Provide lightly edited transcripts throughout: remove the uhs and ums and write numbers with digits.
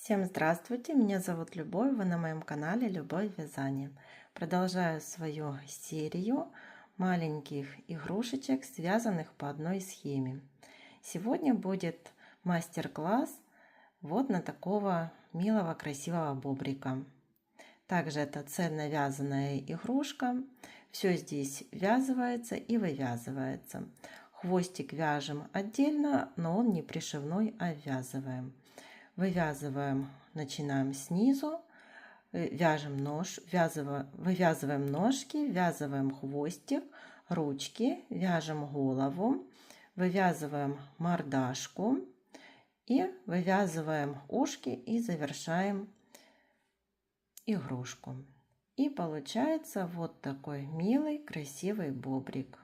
Всем здравствуйте, меня зовут Любовь, вы на моем канале Любовь Вязание. Продолжаю свою серию маленьких игрушечек, связанных по одной схеме. Сегодня будет мастер-класс вот на такого милого красивого бобрика. Также это цельно вязаная игрушка. Все здесь вязывается и вывязывается. Хвостик вяжем отдельно, но он не пришивной, а ввязываем. Вывязываем, начинаем снизу, вывязываем ножки, ввязываем хвостик, ручки, вяжем голову, вывязываем мордашку и вывязываем ушки и завершаем игрушку. И получается вот такой милый, красивый бобрик.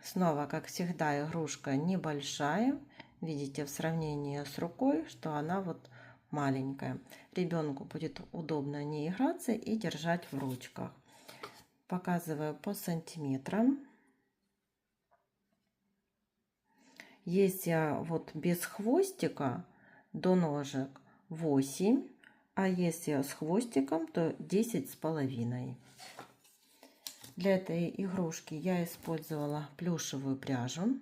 Снова, как всегда, игрушка небольшая. Видите, в сравнении с рукой, что она вот маленькая. Ребенку будет удобно не играться и держать в ручках. Показываю по сантиметрам. Если вот без хвостика до ножек 8, а если с хвостиком, то 10,5. Для этой игрушки я использовала плюшевую пряжу.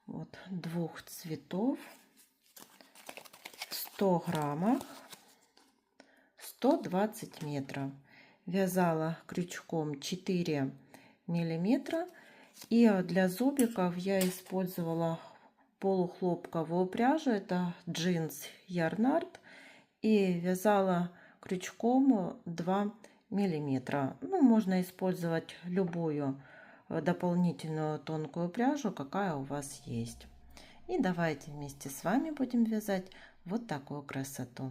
Вот двух цветов, 100 граммах, 120 метров. Вязала крючком 4 миллиметра. И для зубиков я использовала полухлопковую пряжу. Это джинс Ярнард. И вязала крючком 2 миллиметра. Ну, можно использовать любую дополнительную тонкую пряжу, какая у вас есть. И давайте вместе с вами будем вязать вот такую красоту.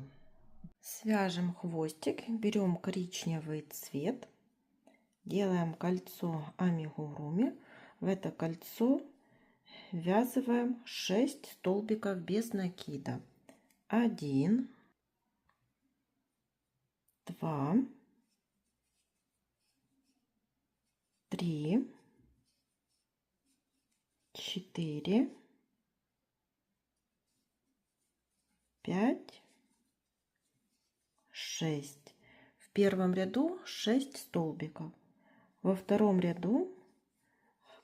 Свяжем хвостик, берем коричневый цвет, делаем кольцо амигуруми. В это кольцо ввязываем 6 столбиков без накида. 1, 2, 3, 4, 5, 6. В первом ряду 6 столбиков. Во втором ряду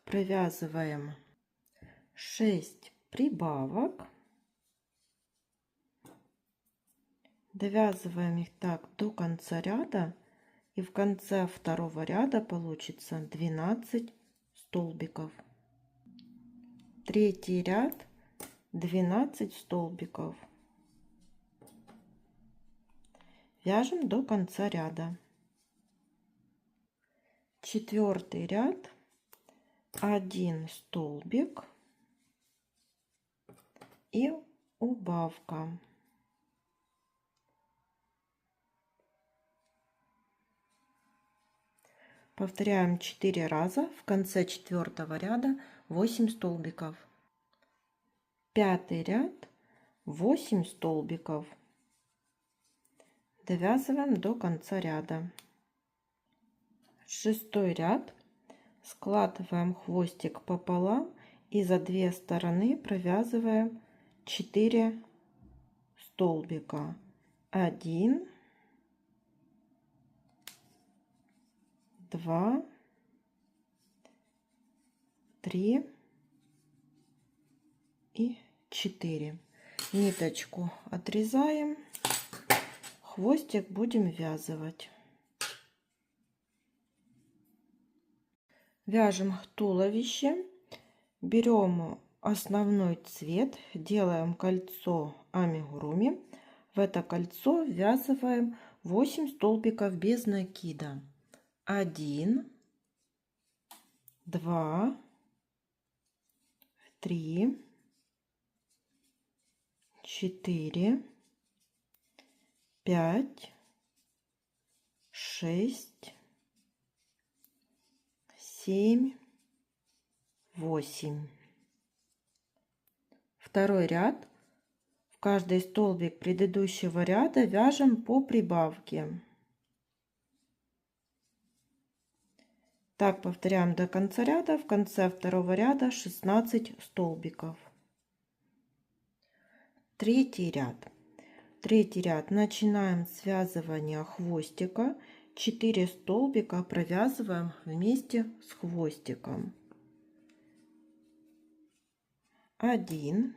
провязываем 6 прибавок. Довязываем их так до конца ряда. И в конце второго ряда получится 12 столбиков. Третий ряд 12 столбиков. Вяжем до конца ряда. Четвертый ряд 1 столбик и убавка. Повторяем 4 раза. В конце четвертого ряда 8 столбиков. Пятый ряд 8 столбиков. Довязываем до конца ряда. Шестой ряд. Складываем хвостик пополам и за две стороны провязываем 4 столбика. 1, 2, 3 и 4. Ниточку отрезаем, хвостик будем ввязывать. Вяжем туловище, берем основной цвет, делаем кольцо амигуруми. В это кольцо ввязываем 8 столбиков без накида. 1, 2, 3, 4, 5, 6, 7, 8. Второй ряд. В каждый столбик предыдущего ряда вяжем по прибавке. Так повторяем до конца ряда. В конце второго ряда 16 столбиков. Третий ряд. Третий ряд. Начинаем связывание хвостика. 4 столбика провязываем вместе с хвостиком. 1,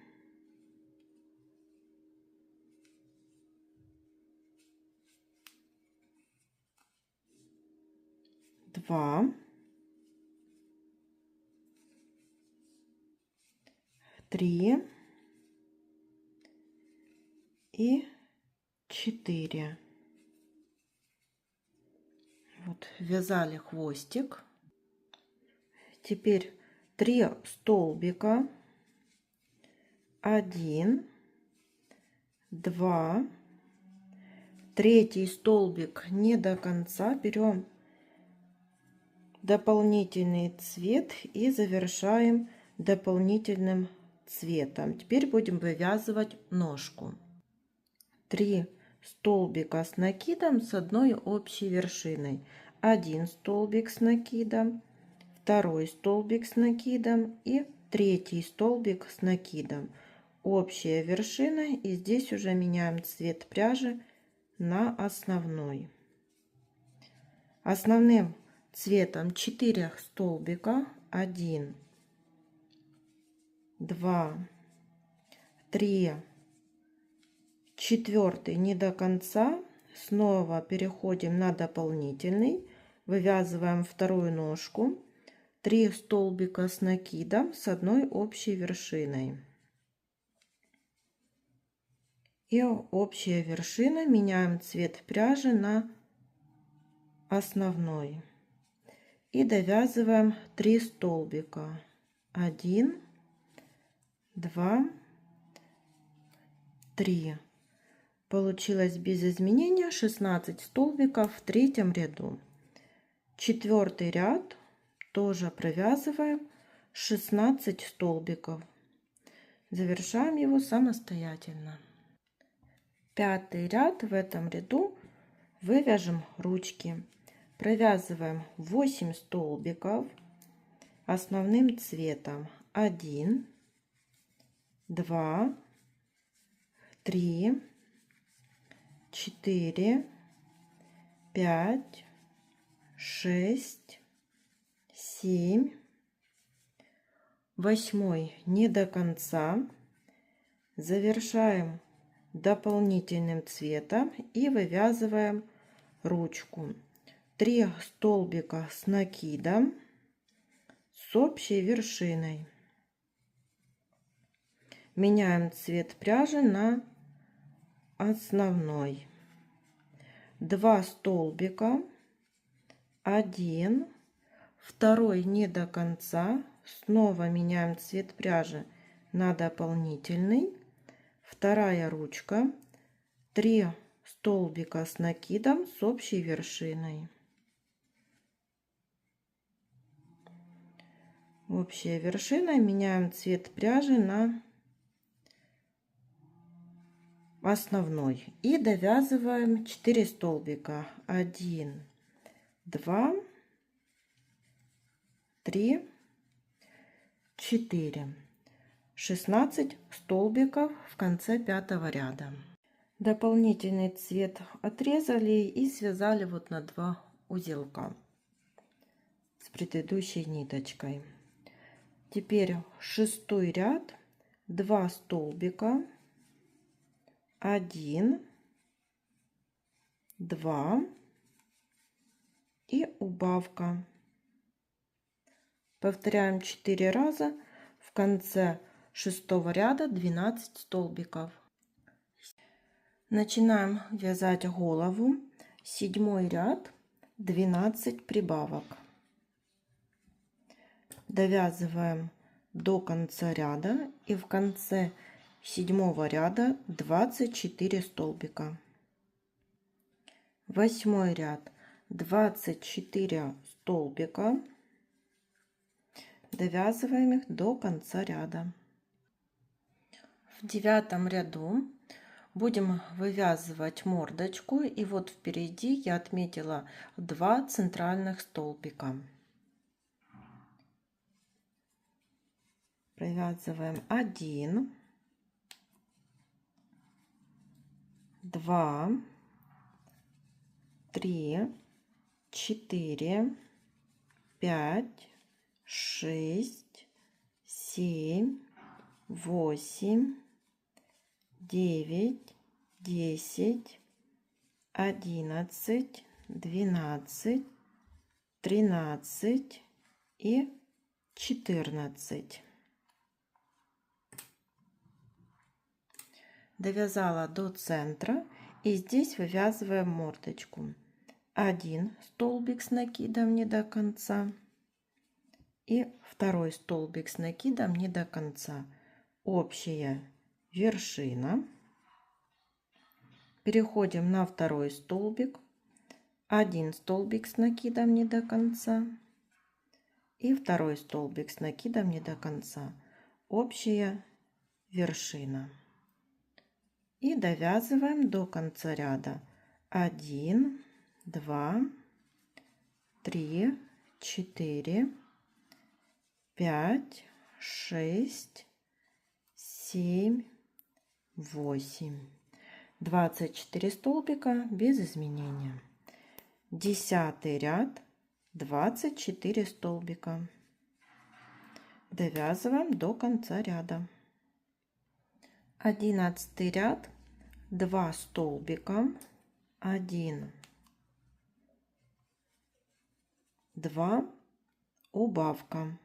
2, 3 и 4. Вот, вязали хвостик. Теперь 3 столбика. 1, 2, третий столбик не до конца, берем дополнительный цвет и завершаем дополнительным цветом. Теперь будем вывязывать ножку. 3 столбика с накидом с одной общей вершиной. 1 столбик с накидом, 2 столбик с накидом и 3 столбик с накидом. Общая вершина, и здесь уже меняем цвет пряжи на основной. Основным цветом 4 столбика. 1, 2, 3, 4 не до конца. Снова переходим на дополнительный, вывязываем вторую ножку. 3 столбика с накидом с одной общей вершиной. И общая вершина, меняем цвет пряжи на основной. И довязываем 3 столбика. 1, 2, 3. Получилось без изменения 16 столбиков в третьем ряду. Четвертый ряд тоже провязываем 16 столбиков. Завершаем его самостоятельно. Пятый ряд. В этом ряду вывяжем ручки. Провязываем 8 столбиков основным цветом. 1, 2, 3, 4, 5, 6, 7. 8 не до конца. Завершаем дополнительным цветом и вывязываем ручку. 3 столбика с накидом с общей вершиной. Меняем цвет пряжи на основной. 2 столбика. 1, 2 не до конца. Снова меняем цвет пряжи на дополнительный. Вторая ручка. 3 столбика с накидом с общей вершиной. Общая вершина. Меняем цвет пряжи на основной. И довязываем 4 столбика. 1, 2, 3, 4. 16 столбиков в конце пятого ряда. Дополнительный цвет отрезали и связали вот на 2 узелка с предыдущей ниточкой. Теперь шестой ряд. 2 столбика. 1, 2 и убавка. Повторяем 4 раза. В конце шестого ряда 12 столбиков. Начинаем вязать голову. 7 ряд, 12 прибавок. Довязываем до конца ряда, и в конце 7 ряда 24 столбика. 8 ряд, 24 столбика. Довязываем их до конца ряда. В 9 ряду будем вывязывать мордочку, и вот впереди я отметила 2 центральных столбика. Провязываем 1, 2, 3, 4, 5, 6, 7, 8, 9, 10, 11, 12, 13 и 14. Довязала до центра, и здесь вывязываем мордочку. 1 столбик с накидом не до конца и 2 столбик с накидом не до конца. Общая вершина. Переходим на 2 столбик, 1 столбик с накидом не до конца и 2 столбик с накидом не до конца. Общая вершина. И довязываем до конца ряда. 1, 2, 3, 4, 5, 6, 7, 8. 24 столбика без изменения. 10 ряд, 24 столбика. Довязываем до конца ряда. 11 ряд, 2 столбика, 1, 2, убавка.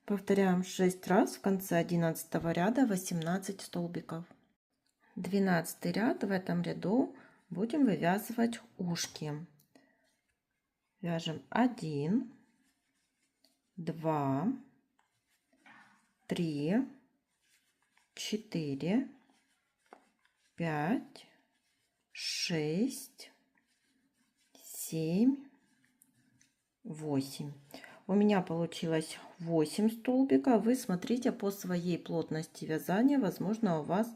Повторяем 6 раз. В конце 11 ряда 18 столбиков. 12 ряд. В этом ряду будем вывязывать ушки. Вяжем 1, 2, 3, 4, 5, 6, 7, 8. У меня получилось 8 столбиков. Вы смотрите по своей плотности вязания. Возможно, у вас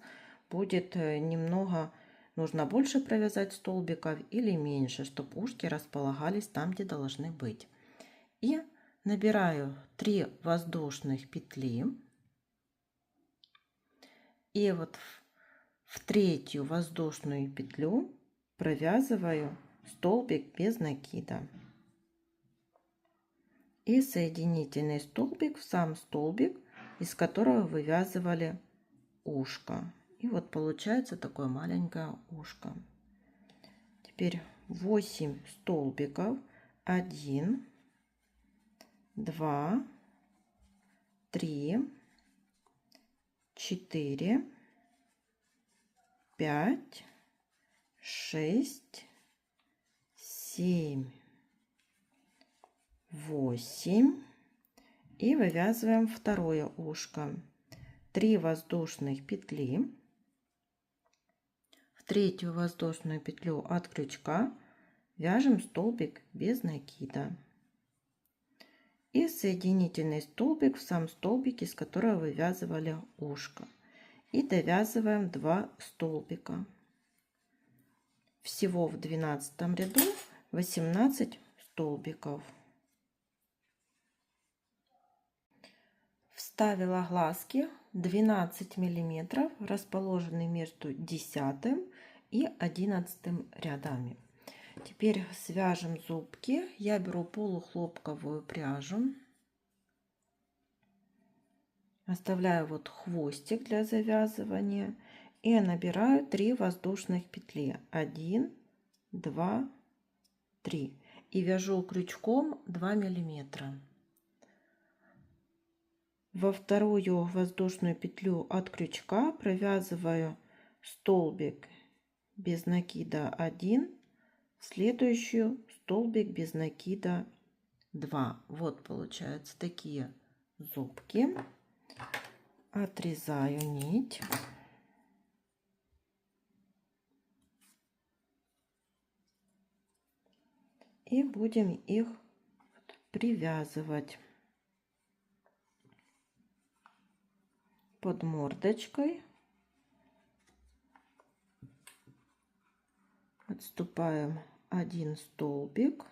будет немного, нужно больше провязать столбиков или меньше, чтобы ушки располагались там, где должны быть. И набираю 3 воздушных петли. И вот в 3-ю воздушную петлю провязываю столбик без накида. И соединительный столбик в сам столбик, из которого вывязывали ушко. И вот получается такое маленькое ушко. Теперь 8 столбиков. 1, 2, 3, 4, 5, 6, 7, 8. И вывязываем второе ушко. 3 воздушных петли. В 3-ю воздушную петлю от крючка вяжем столбик без накида. И соединительный столбик в сам столбик, из которого вывязывали ушко. И довязываем 2 столбика. Всего в 12 ряду 18 столбиков. Вставила глазки 12 миллиметров, расположенные между 10 и 11 рядами. Теперь свяжем зубки. Я беру полухлопковую пряжу. Оставляю вот хвостик для завязывания. И набираю 3 воздушных петли. 1, 2, 3. И вяжу крючком 2 миллиметра. Во 2-ю воздушную петлю от крючка провязываю столбик без накида 1, в следующую столбик без накида 2. Вот получаются такие зубки. Отрезаю нить. И будем их привязывать под мордочкой. Отступаем 1 столбик.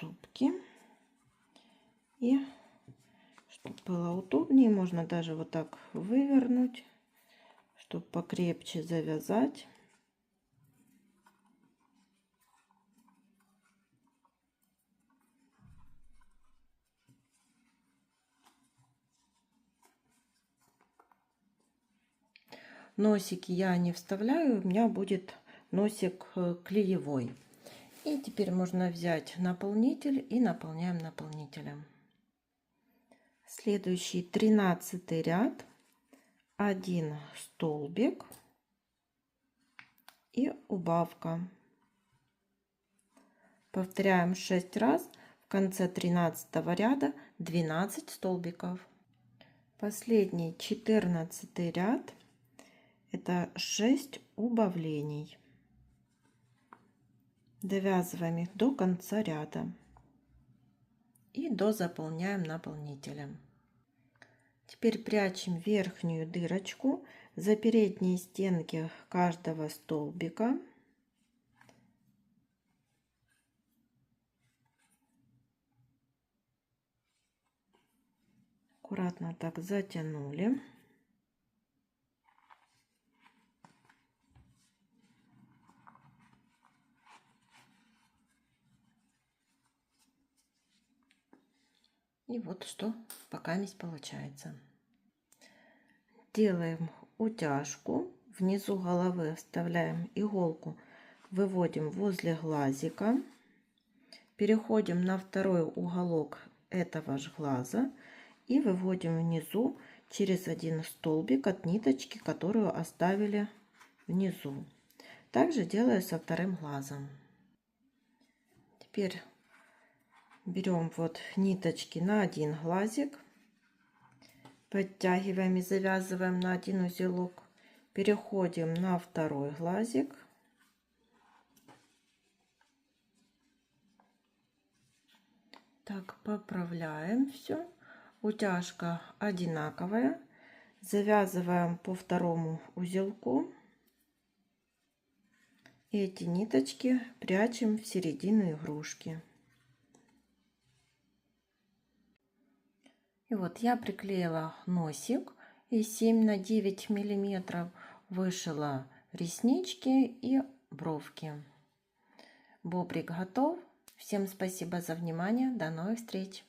зубки. И чтобы было удобнее, можно даже вот так вывернуть, чтобы покрепче завязать. Носики я не вставляю, у меня будет носик клеевой. И теперь можно взять наполнитель и наполняем наполнителем. Следующий 13 ряд, 1 столбик и убавка. Повторяем 6 раз. В конце 13 ряда 12 столбиков. Последний 14 ряд, это 6 убавлений. Довязываем их до конца ряда и дозаполняем наполнителем. Теперь прячем верхнюю дырочку за передние стенки каждого столбика. Аккуратно так затянули. И вот что пока здесь получается. Делаем утяжку. Внизу головы вставляем иголку, выводим возле глазика. Переходим на второй уголок этого же глаза и выводим внизу через один столбик от ниточки, которую оставили внизу. Также делаю со вторым глазом. Теперь берем вот ниточки на один глазик, подтягиваем и завязываем на один узелок, переходим на второй глазик, так поправляем все, утяжка одинаковая, завязываем по второму узелку, эти ниточки прячем в середину игрушки. И вот я приклеила носик и 7 на 9 миллиметров, вышила реснички и бровки. Бобрик готов. Всем спасибо за внимание. До новых встреч.